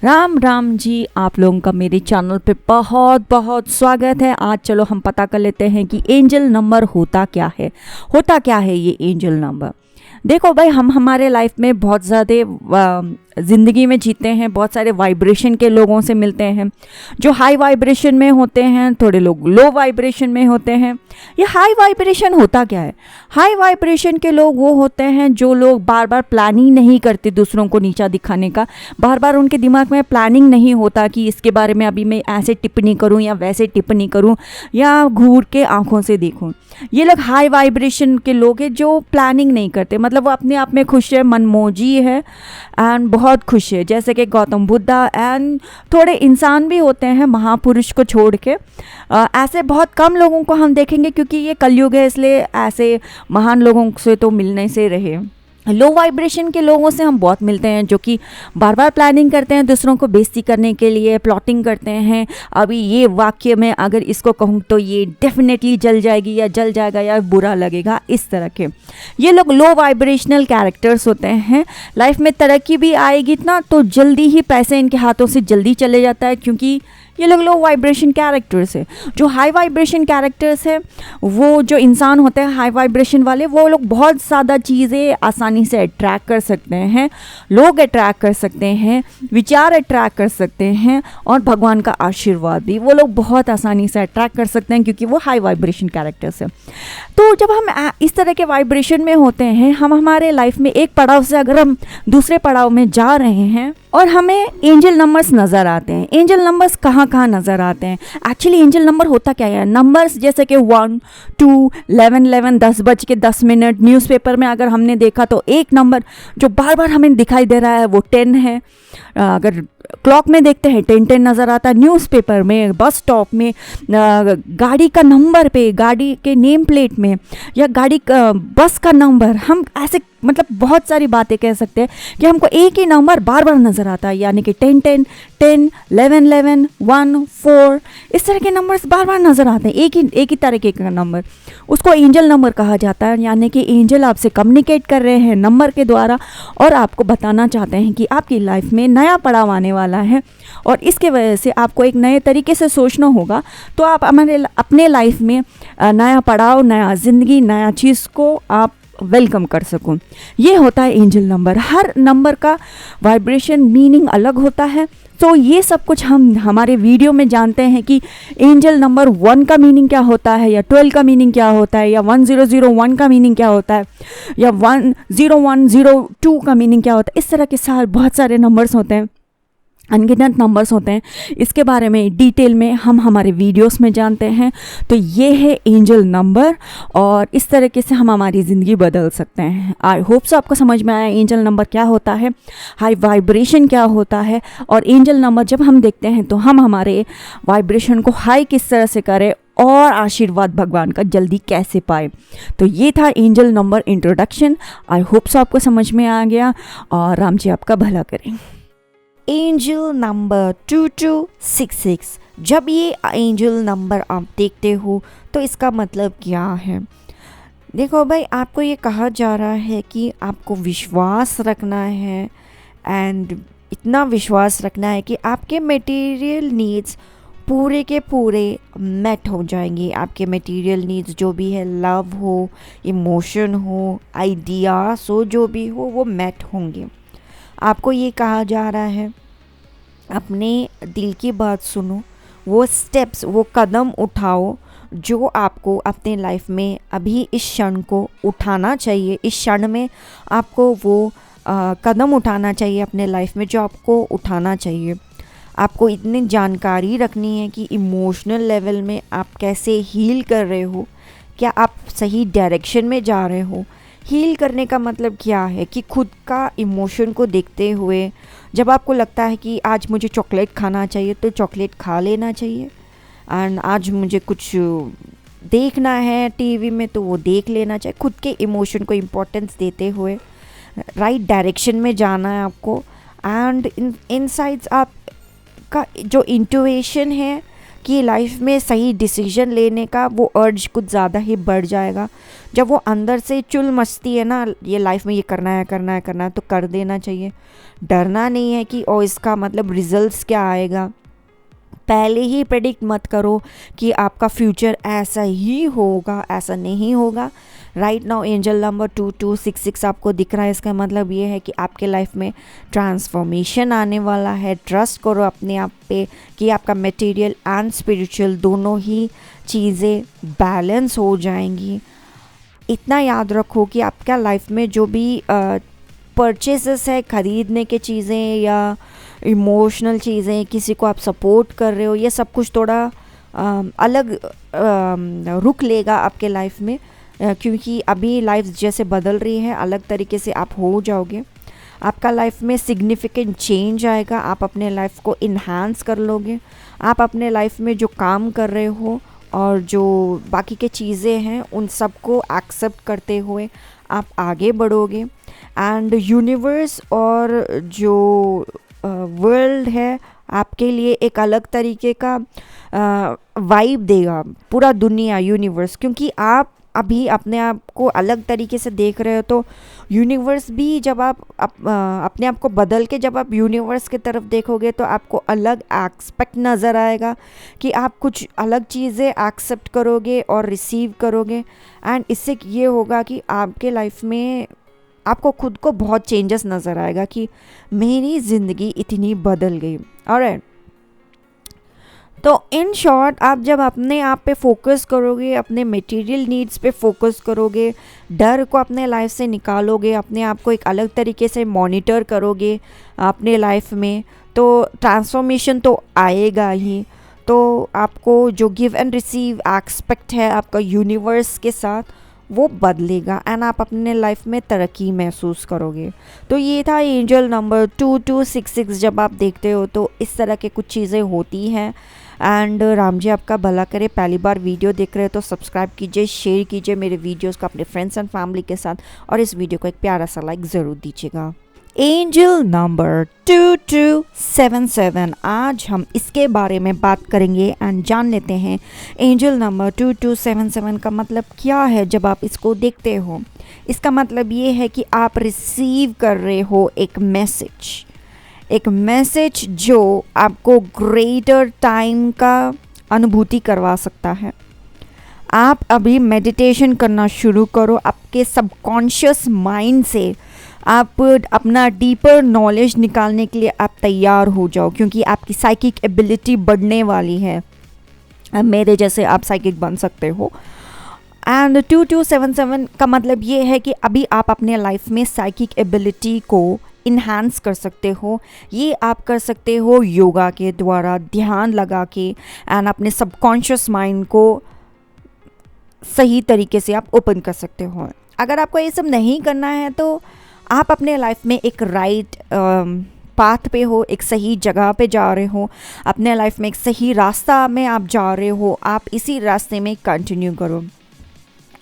राम राम जी, आप लोगों का मेरे चैनल पे बहुत बहुत स्वागत है। आज चलो हम पता कर लेते हैं कि एंजल नंबर होता क्या है। ये एंजल नंबर। देखो भाई, हम हमारे लाइफ में बहुत ज़्यादा ज़िंदगी में जीते हैं, बहुत सारे वाइब्रेशन के लोगों से मिलते हैं। जो हाई वाइब्रेशन में होते हैं, थोड़े लोग लो वाइब्रेशन में होते हैं। ये हाई वाइब्रेशन होता क्या है? हाई वाइब्रेशन के लोग वो होते हैं जो लोग बार बार प्लानिंग नहीं करते दूसरों को नीचा दिखाने का। बार बार उनके दिमाग में प्लानिंग नहीं होता कि इसके बारे में अभी मैं ऐसे टिप्पणी करूं या वैसे टिप्पणी करूं या घूर के आंखों से देखूं। ये लोग हाई वाइब्रेशन के लोग हैं जो प्लानिंग नहीं करते, मतलब वो अपने आप में खुश है, मनमोजी है एंड बहुत खुश है। जैसे कि गौतम बुद्धा एंड थोड़े इंसान भी होते हैं महापुरुष को छोड़ के। ऐसे बहुत कम लोगों को हम देखेंगे क्योंकि ये कलयुग है, इसलिए ऐसे महान लोगों से तो मिलने से रहे। लो वाइब्रेशन के लोगों से हम बहुत मिलते हैं जो कि बार बार प्लानिंग करते हैं, दूसरों को बेइज्जती करने के लिए प्लॉटिंग करते हैं। अभी ये वाक्य में अगर इसको कहूँ तो ये डेफिनेटली जल जाएगी या जल जाएगा या बुरा लगेगा, इस तरह के ये लोग लो वाइब्रेशनल कैरेक्टर्स होते हैं। लाइफ में तरक्की भी आएगी ना तो जल्दी ही पैसे इनके हाथों से जल्दी चले जाता है क्योंकि ये लोग लो वाइब्रेशन कैरेक्टर्स है। जो हाई वाइब्रेशन कैरेक्टर्स है, वो जो इंसान होते हैं हाई वाइब्रेशन वाले, वो लोग बहुत ज़्यादा चीज़ें आसानी से अट्रैक्ट कर सकते हैं, लोग अट्रैक्ट कर सकते हैं, विचार अट्रैक्ट कर सकते हैं और भगवान का आशीर्वाद भी वो लोग बहुत आसानी से अट्रैक्ट कर सकते हैं क्योंकि वो हाई वाइब्रेशन कैरेक्टर्स है। तो जब हम इस तरह के वाइब्रेशन में होते हैं, हम हमारे लाइफ में एक पड़ाव से अगर हम दूसरे पड़ाव में जा रहे हैं और हमें एंजल नंबर्स नज़र आते हैं। एंजल नंबर्स कहाँ नज़र आते हैं? एक्चुअली एंजल नंबर होता क्या है? नंबर्स जैसे कि 1, 2, 11, 10:10 न्यूज़पेपर में अगर हमने देखा तो एक नंबर जो बार बार हमें दिखाई दे रहा है वो 10 है। अगर क्लॉक में देखते हैं 10 नज़र आता है। न्यूज़पेपर में, बस स्टॉप में, गाड़ी का नंबर पे, गाड़ी के नेम प्लेट में या गाड़ी का बस का नंबर, हम ऐसे मतलब बहुत सारी बातें कह सकते हैं कि हमको एक ही नंबर बार बार नज़र आता है, यानी कि 10, 10, 10, 11, 11, 1, 4, इस तरह के नंबर्स बार बार नज़र आते हैं। एक ही तरीके का नंबर, उसको एंजल नंबर कहा जाता है। यानी कि एंजल आपसे कम्युनिकेट कर रहे हैं नंबर के द्वारा और आपको बताना चाहते हैं कि आपकी लाइफ में नया पड़ाव आने वाला है और इसके वजह से आपको एक नए तरीके से सोचना होगा। तो आप अपने लाइफ में नया पड़ाव, नया ज़िंदगी, नया चीज़ को आप वेलकम कर सकूं। ये होता है एंजल नंबर। हर नंबर का वाइब्रेशन मीनिंग अलग होता है। तो ये सब कुछ हम हमारे वीडियो में जानते हैं कि एंजल नंबर 1 का मीनिंग क्या होता है या 12 का मीनिंग क्या होता है या 1001 का मीनिंग क्या होता है या 10102 का मीनिंग क्या होता है। इस तरह के बहुत सारे नंबर्स होते हैं, अनगिनत नंबर्स होते हैं। इसके बारे में डिटेल में हम हमारे वीडियोस में जानते हैं। तो ये है एंजल नंबर और इस तरीके से हम हमारी ज़िंदगी बदल सकते हैं। आई होप सो आपको समझ में आया एंजल नंबर क्या होता है, हाई वाइब्रेशन क्या होता है और एंजल नंबर जब हम देखते हैं तो हम हमारे वाइब्रेशन को हाई किस तरह से करें और आशीर्वाद भगवान का जल्दी कैसे पाए। तो ये था angel number introduction. I hope so आपको समझ में आ गया और राम जी आपका भला करें। Angel number 2266। जब ये एंजल नंबर आप देखते हो तो इसका मतलब क्या है? देखो भाई, आपको ये कहा जा रहा है कि आपको विश्वास रखना है एंड इतना विश्वास रखना है कि आपके मटेरियल नीड्स पूरे के पूरे मेट हो जाएंगे। आपके मटेरियल नीड्स जो भी है, लव हो, इमोशन हो, आइडियाज़ हो, जो भी हो वो मेट होंगे। आपको ये कहा जा रहा है अपने दिल की बात सुनो, वो स्टेप्स, वो कदम उठाओ जो आपको अपने लाइफ में अभी इस क्षण को उठाना चाहिए। इस क्षण में आपको वो कदम उठाना चाहिए अपने लाइफ में जो आपको उठाना चाहिए। आपको इतनी जानकारी रखनी है कि इमोशनल लेवल में आप कैसे हील कर रहे हो, क्या आप सही डायरेक्शन में जा रहे हो। हील करने का मतलब क्या है कि खुद का इमोशन को देखते हुए जब आपको लगता है कि आज मुझे चॉकलेट खाना चाहिए तो चॉकलेट खा लेना चाहिए एंड आज मुझे कुछ देखना है टीवी में तो वो देख लेना चाहिए। खुद के इमोशन को इम्पोर्टेंस देते हुए राइट डायरेक्शन में जाना है आपको। एंड इनसाइड्स आपका जो इंट्यूशन है, कि लाइफ में सही डिसीजन लेने का वो अर्ज कुछ ज़्यादा ही बढ़ जाएगा। जब वो अंदर से चुल मचती है ना, ये लाइफ में ये करना है करना है करना है, तो कर देना चाहिए। डरना नहीं है कि ओ इसका मतलब रिजल्ट्स क्या आएगा। पहले ही प्रेडिक्ट मत करो कि आपका फ्यूचर ऐसा ही होगा, ऐसा नहीं होगा। राइट नाउ एंजल नंबर 2266 आपको दिख रहा है, इसका मतलब ये है कि आपके लाइफ में ट्रांसफॉर्मेशन आने वाला है। ट्रस्ट करो अपने आप पे कि आपका मटेरियल एंड स्पिरिचुअल दोनों ही चीज़ें बैलेंस हो जाएंगी। इतना याद रखो कि आपका लाइफ में जो भी परचेसेस है, ख़रीदने के चीज़ें या इमोशनल चीज़ें, किसी को आप सपोर्ट कर रहे हो, ये सब कुछ थोड़ा अलग रुक लेगा आपके लाइफ में, क्योंकि अभी लाइफ जैसे बदल रही है, अलग तरीके से आप हो जाओगे। आपका लाइफ में सिग्निफिकेंट चेंज आएगा, आप अपने लाइफ को इन्हांस कर लोगे। आप अपने लाइफ में जो काम कर रहे हो और जो बाकी के चीज़ें हैं उन सबको एक्सेप्ट करते हुए आप आगे बढ़ोगे। एंड यूनिवर्स और जो वर्ल्ड है आपके लिए एक अलग तरीके का वाइब देगा, पूरा दुनिया, यूनिवर्स, क्योंकि आप अभी अपने आप को अलग तरीके से देख रहे हो। तो यूनिवर्स भी जब आप अपने आप को बदल के जब आप यूनिवर्स की तरफ देखोगे तो आपको अलग एक्सपेक्ट नज़र आएगा कि आप कुछ अलग चीज़ें एक्सेप्ट करोगे और रिसीव करोगे। एंड इससे ये होगा कि आपके लाइफ में आपको खुद को बहुत चेंजेस नज़र आएगा कि मेरी ज़िंदगी इतनी बदल गई। ऑलराइट, तो इन शॉर्ट आप जब अपने आप पे फोकस करोगे, अपने मटेरियल नीड्स पे फोकस करोगे, डर को अपने लाइफ से निकालोगे, अपने आप को एक अलग तरीके से मॉनिटर करोगे अपने लाइफ में, तो ट्रांसफॉर्मेशन तो आएगा ही। तो आपको जो गिव एंड रिसीव एक्सपेक्ट है आपका यूनिवर्स के साथ, वो बदलेगा एंड आप अपने लाइफ में तरक्की महसूस करोगे। तो ये था एंजल नंबर 2266। जब आप देखते हो तो इस तरह के कुछ चीज़ें होती हैं। एंड राम जी आपका भला करे। पहली बार वीडियो देख रहे हो तो सब्सक्राइब कीजिए, शेयर कीजिए मेरे वीडियोस को अपने फ्रेंड्स एंड फैमिली के साथ, और इस वीडियो को एक प्यारा सा लाइक ज़रूर दीजिएगा। एंजल नंबर 2277, आज हम इसके बारे में बात करेंगे एंड जान लेते हैं एंजल नंबर 2277 का मतलब क्या है। जब आप इसको देखते हो, इसका मतलब ये है कि आप रिसीव कर रहे हो एक मैसेज जो आपको ग्रेटर टाइम का अनुभूति करवा सकता है। आप अभी मेडिटेशन करना शुरू करो, आपके सबकॉन्शियस माइंड से आप अपना डीपर नॉलेज निकालने के लिए आप तैयार हो जाओ, क्योंकि आपकी साइकिक एबिलिटी बढ़ने वाली है। मेरे जैसे आप साइकिक बन सकते हो। एंड 2277 का मतलब ये है कि अभी आप अपने लाइफ में साइकिक एबिलिटी को इन्हांस कर सकते हो। ये आप कर सकते हो योगा के द्वारा, ध्यान लगा के, एंड अपने सबकॉन्शियस माइंड को सही तरीके से आप ओपन कर सकते हो। अगर आपको ये सब नहीं करना है तो आप अपने लाइफ में एक राइट पाथ पे हो, एक सही जगह पे जा रहे हो, अपने लाइफ में एक सही रास्ता में आप जा रहे हो। आप इसी रास्ते में कंटिन्यू करो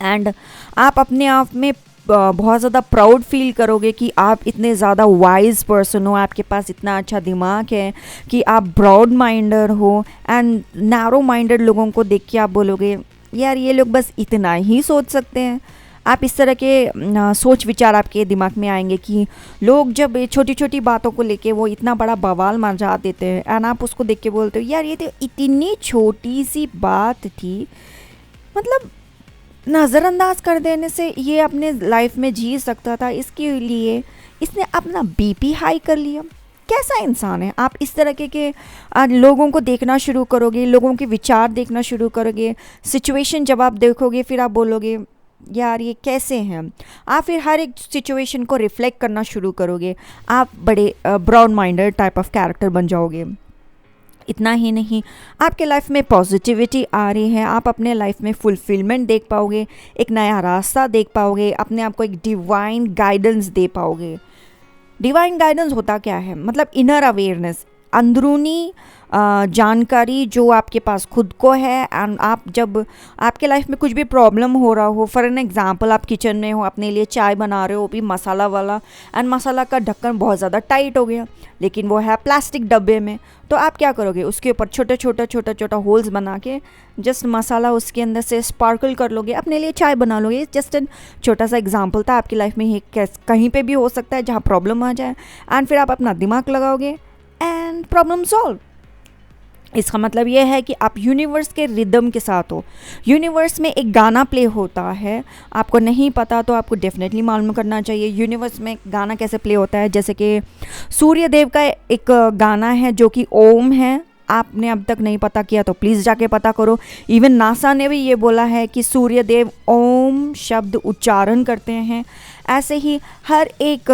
एंड आप अपने आप में बहुत ज़्यादा प्राउड फील करोगे कि आप इतने ज़्यादा वाइज पर्सन हो, आपके पास इतना अच्छा दिमाग है कि आप ब्रॉड माइंडर हो। एंड नैरो माइंडेड लोगों को देख के आप बोलोगे यार ये लोग बस इतना ही सोच सकते हैं। आप इस तरह के सोच विचार आपके दिमाग में आएंगे कि लोग जब छोटी छोटी बातों को लेके वो इतना बड़ा बवाल मचा देते हैं, एंड आप उसको देख के बोलते हो यार ये तो इतनी छोटी सी बात थी, मतलब नज़रअंदाज कर देने से ये अपने लाइफ में जी सकता था, इसके लिए इसने अपना बीपी हाई कर लिया। कैसा इंसान है? आप इस तरह के लोगों को देखना शुरू करोगे, लोगों के विचार देखना शुरू करोगे, सिचुएशन जब आप देखोगे फिर आप बोलोगे यार ये कैसे हैं। आप फिर हर एक सिचुएशन को रिफ्लेक्ट करना शुरू करोगे, आप बड़े broad minded type of character बन जाओगे। इतना ही नहीं, आपके लाइफ में पॉजिटिविटी आ रही है, आप अपने लाइफ में फुलफिलमेंट देख पाओगे, एक नया रास्ता देख पाओगे, अपने आप को एक डिवाइन गाइडेंस दे पाओगे। डिवाइन गाइडेंस होता क्या है? मतलब इनर अवेयरनेस, अंदरूनी जानकारी जो आपके पास खुद को है। एंड आप जब आपके लाइफ में कुछ भी प्रॉब्लम हो रहा हो, फॉर एन एग्जांपल आप किचन में हो, अपने लिए चाय बना रहे हो, भी मसाला वाला, एंड मसाला का ढक्कन बहुत ज़्यादा टाइट हो गया, लेकिन वो है प्लास्टिक डब्बे में, तो आप क्या करोगे, उसके ऊपर छोटे छोटा होल्स बना के जस्ट मसाला उसके अंदर से स्पार्कल कर लोगे, अपने लिए चाय बना लोगे। जस्ट एन छोटा सा एग्जांपल था, आपकी लाइफ में ये कहीं पे भी हो सकता है जहाँ प्रॉब्लम आ जाए, एंड फिर आप अपना दिमाग लगाओगे एंड प्रॉब्लम सॉल्व। इसका मतलब ये है कि आप यूनिवर्स के रिदम के साथ हो। यूनिवर्स में एक गाना प्ले होता है, आपको नहीं पता तो आपको डेफिनेटली मालूम करना चाहिए यूनिवर्स में गाना कैसे प्ले होता है। जैसे कि सूर्य देव का एक गाना है जो कि ओम है, आपने अब तक नहीं पता किया तो प्लीज़ जाके पता करो। इवन नासा ने भी ये बोला है कि सूर्य देव ओम शब्द उच्चारण करते हैं। ऐसे ही हर एक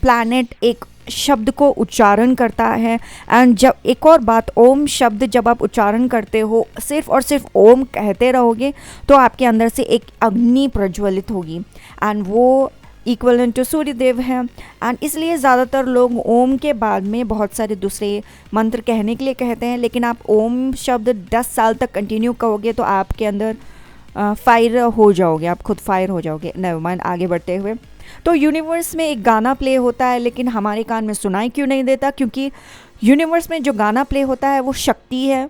प्लैनेट एक शब्द को उच्चारण करता है। एंड जब एक और बात, ओम शब्द जब आप उच्चारण करते हो, सिर्फ और सिर्फ ओम कहते रहोगे तो आपके अंदर से एक अग्नि प्रज्वलित होगी, एंड वो इक्वलेंट टू सूर्यदेव है। एंड इसलिए ज़्यादातर लोग ओम के बाद में बहुत सारे दूसरे मंत्र कहने के लिए कहते हैं, लेकिन आप ओम शब्द 10 साल तक कंटिन्यू कहोगे तो आपके अंदर फायर हो जाओगे, आप खुद फायर हो जाओगे। नेवर माइंड, आगे बढ़ते हुए, तो यूनिवर्स में एक गाना प्ले होता है, लेकिन हमारे कान में सुनाई क्यों नहीं देता? क्योंकि यूनिवर्स में जो गाना प्ले होता है वो शक्ति है,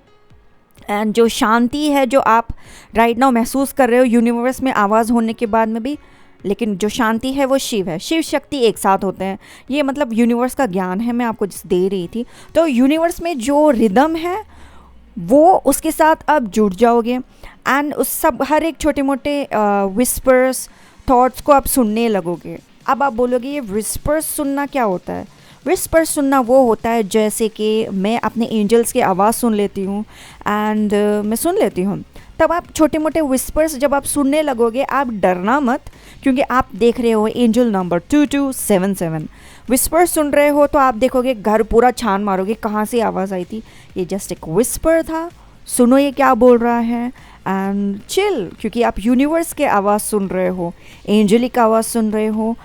एंड जो शांति है जो आप राइट नाउ महसूस कर रहे हो यूनिवर्स में आवाज़ होने के बाद में भी, लेकिन जो शांति है वो शिव है, शिव शक्ति एक साथ होते हैं। ये मतलब यूनिवर्स का ज्ञान है, मैं आपको जिस दे रही थी। तो यूनिवर्स में जो रिदम है वो उसके साथ आप जुड़ जाओगे, एंड उस सब हर एक छोटे मोटे विस्पर्स थॉट्स को आप सुनने लगोगे। अब आप बोलोगे ये विस्पर्स सुनना क्या होता है? विस्पर्स सुनना वो होता है जैसे कि मैं अपने एंजल्स की आवाज़ सुन लेती हूँ, एंड मैं सुन लेती हूँ, तब आप छोटे मोटे विस्पर्स जब आप सुनने लगोगे, आप डरना मत, क्योंकि आप देख रहे हो एंजल नंबर 2277। विस्पर सुन रहे हो तो आप देखोगे, घर पूरा छान मारोगे कहाँ से आवाज़ आई थी, ये जस्ट एक विस्पर था, सुनो ये क्या बोल रहा है, एंड चिल, क्योंकि आप यूनिवर्स के आवाज़ सुन रहे हो, एंजलिक आवाज़ सुन रहे हो।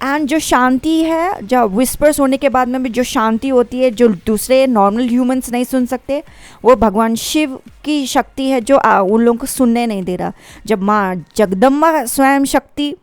एंड जो शांति है, जब विस्पर्स होने के बाद में भी जो शांति होती है, जो दूसरे नॉर्मल ह्यूमंस नहीं सुन सकते, वो भगवान शिव की शक्ति है जो उन लोगों को सुनने नहीं दे रहा। जब माँ जगदम्बा स्वयं शक्ति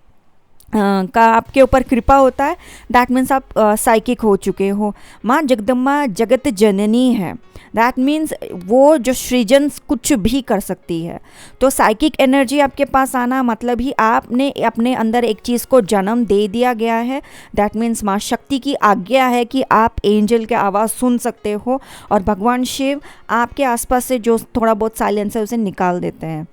का आपके ऊपर कृपा होता है, दैट मीन्स आप साइकिक हो चुके हो। माँ जगदम्बा जगत जननी है, दैट मीन्स वो जो सृजन कुछ भी कर सकती है। तो साइकिक एनर्जी आपके पास आना मतलब ही आपने अपने अंदर एक चीज़ को जन्म दे दिया गया है। दैट मीन्स माँ शक्ति की आज्ञा है कि आप एंजल की आवाज़ सुन सकते हो, और भगवान शिव आपके आसपास से जो थोड़ा बहुत साइलेंस है उसे निकाल देते हैं।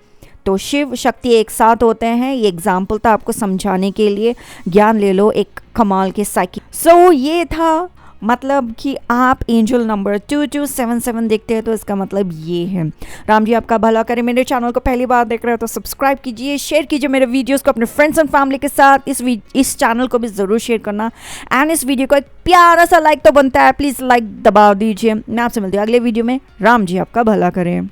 तो शिव शक्ति एक साथ होते हैं। ये एग्जाम्पल था आपको समझाने के लिए, ज्ञान ले लो एक कमाल के साइकिक। सो ये था मतलब कि आप एंजल नंबर 2277 देखते हैं तो इसका मतलब ये है। राम जी आपका भला करें। मेरे चैनल को पहली बार देख रहे हो तो सब्सक्राइब कीजिए, शेयर कीजिए मेरे वीडियोस को अपने फ्रेंड्स एंड फैमिली के साथ। इस चैनल को भी ज़रूर शेयर करना, एंड इस वीडियो को एक प्यारा सा लाइक तो बनता है, प्लीज़ लाइक दबा दीजिए। मैं आपसे मिलती हूँ अगले वीडियो में। राम जी आपका भला करें।